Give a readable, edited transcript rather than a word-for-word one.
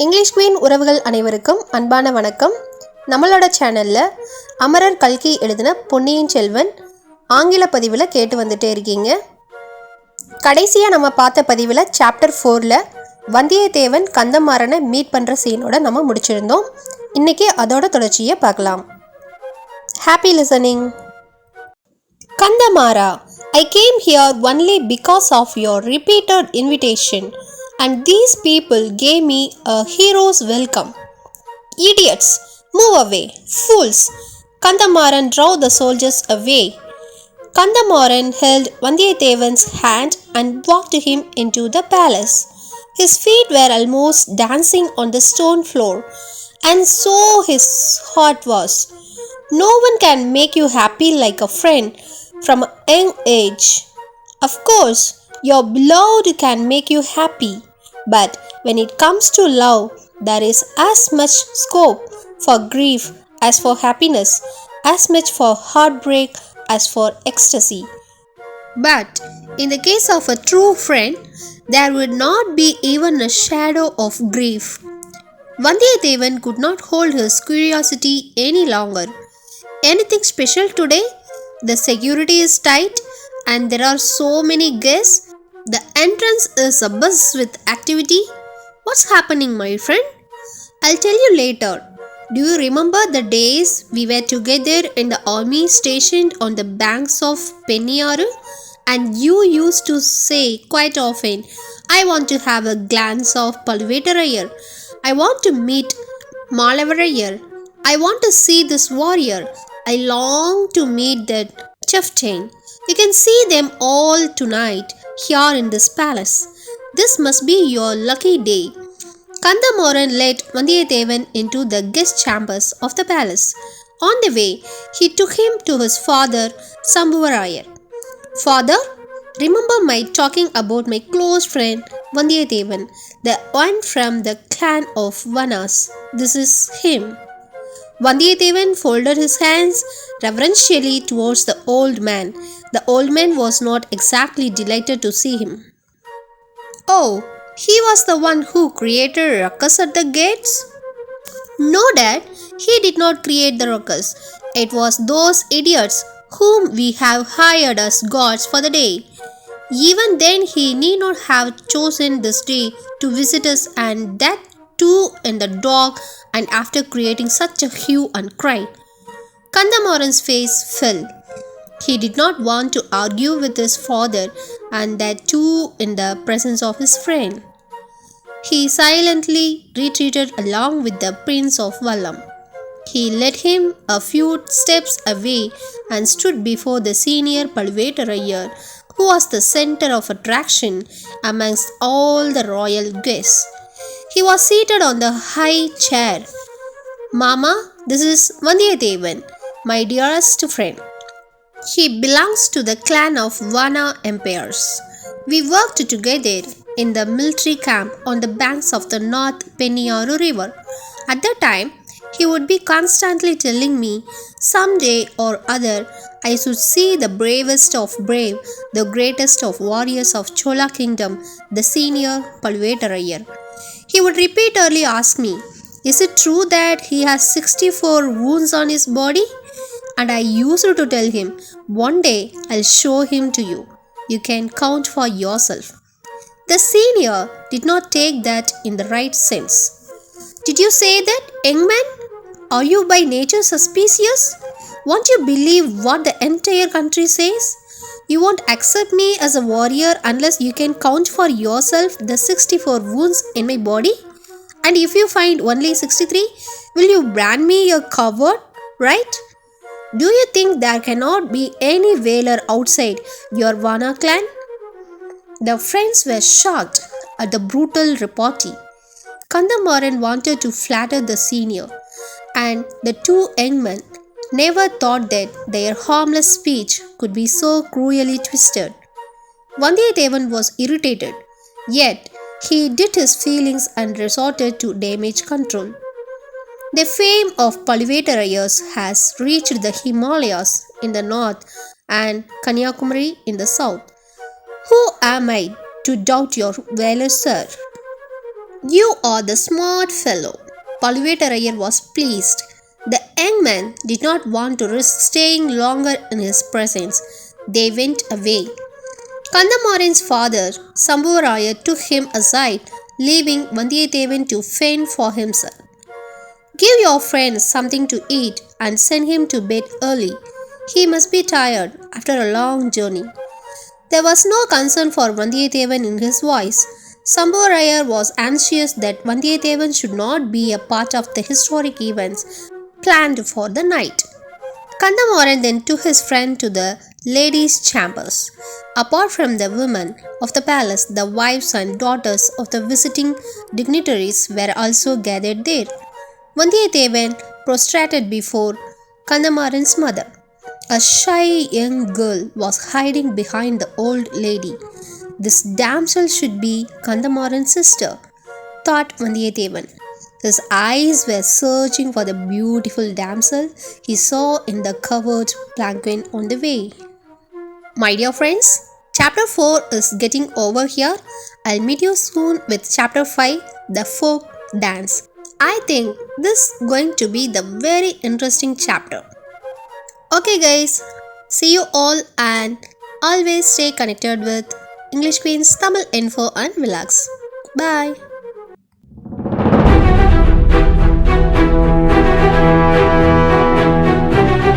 English queen உறவுகள் அனைவருக்கும் அன்பான வணக்கம். நம்மளோட சேனலில் அமரர் கல்கி எழுதின பொன்னியின் செல்வன் ஆங்கில பதிவில் கேட்டு வந்துட்டே இருக்கீங்க. கடைசியாக நம்ம பார்த்த பதிவில் சாப்டர் 4ல் வந்தியத்தேவன் கந்தமாறனை மீட் பண்ணுற சீனோட நம்ம முடிச்சிருந்தோம். இன்றைக்கி அதோட தொடர்ச்சியை பார்க்கலாம். Happy listening. Kandamara, I came here only because of your repeated invitation, and these people gave me a hero's welcome. Idiots, move away, fools! Kandamaran drove the soldiers away. Kandamaran held Vandiyathevan's hand and walked him into the palace. His feet were almost dancing on the stone floor, and so his heart was. No one can make you happy like a friend from a young age. Of course, your beloved can make you happy, but when it comes to love, there is as much scope for grief as for happiness, as much for heartbreak as for ecstasy. But in the case of a true friend, there would not be even a shadow of grief. Vandiyathevan could not hold his curiosity any longer. Anything special today? The security is tight and there are so many guests. The entrance is abuzz with activity. What's happening, my friend? I'll tell you later. Do you remember the days we were together in the army stationed on the banks of Ponniyinselvan? And you used to say quite often, I want to have a glance of Palvetarayar. I want to meet Malavarayar. I want to see this warrior. I long to meet that chieftain. You can see them all tonight here in this palace. This must be your lucky day. Kandamaran led Vandiyathevan into the guest chambers of the palace. On the way, he took him to his father, Sambhavarayar. Father, remember my talking about my close friend Vandiyathevan, the one from the clan of Vanas. This is him. Vandiyathevan folded his hands reverentially towards the old man. The old man was not exactly delighted to see him. Oh, he was the one who created a ruckus at the gates? No, Dad, he did not create the ruckus. It was those idiots whom we have hired as guards for the day. Even then, he need not have chosen this day to visit us, and that too in the dark and after creating such a hue and cry. Kandamaran's face fell. He did not want to argue with his father, and that too in the presence of his friend. He silently retreated along with the Prince of Vallam. He led him a few steps away and stood before the senior Palvetarayar, who was the center of attraction amongst all the royal guests. He was seated on the high chair. Mama, this is Vandiyathevan, my dearest friend. He belongs to the clan of Vana empires. We worked together in the military camp on the banks of the North Penniyinselvan River. At that time, he would be constantly telling me, someday or other, I should see the bravest of brave, the greatest of warriors of Chola kingdom, the senior Palvetarayar. He would repeatedly ask me, is it true that he has 64 wounds on his body? And I used to tell him, one day I'll show him to you. You can count for yourself. The senior did not take that in the right sense. Did you say that, young man? Are you by nature suspicious? Won't you believe what the entire country says? You won't accept me as a warrior unless you can count for yourself the 64 wounds in my body? And if you find only 63, will you brand me a coward, right? Do you think there cannot be any valor outside your Vana clan? The friends were shocked at the brutal repartee. Kandamaran wanted to flatter the senior, and the two young men never thought that their harmless speech could be so cruelly twisted. Vandiyathevan was irritated, yet he hid his feelings and resorted to damage control. The fame of Palvetarayars has reached the Himalayas in the north and Kanyakumari in the south. Who am I to doubt your valor, sir? You are the smart fellow. Palluvettarayar was pleased. The young man did not want to risk staying longer in his presence. They went away. Kandamaran's father, Sambhavarayar, took him aside, leaving Vandiyathevan to fend for himself. Give your friend something to eat and send him to bed early. He must be tired after a long journey. There was no concern for Vandiyathevan in his voice. Sambhavarayar was anxious that Vandiyathevan should not be a part of the historic events planned for the night. Kandamaran then took his friend to the ladies' chambers. Apart from the women of the palace, the wives and daughters of the visiting dignitaries were also gathered there. Vandiyathevan prostrated before Kandamaran's mother. A shy young girl was hiding behind the old lady. This damsel should be Kandamaran's sister, thought Vandiyathevan. His eyes were searching for the beautiful damsel he saw in the covered palanquin on the way. My dear friends, chapter 4 is getting over here. I'll meet you soon with chapter 5, the folk dance. I think this is going to be the very interesting chapter. Okay guys, see you all and always stay connected with English Queen's Tamil info and vlogs. Bye.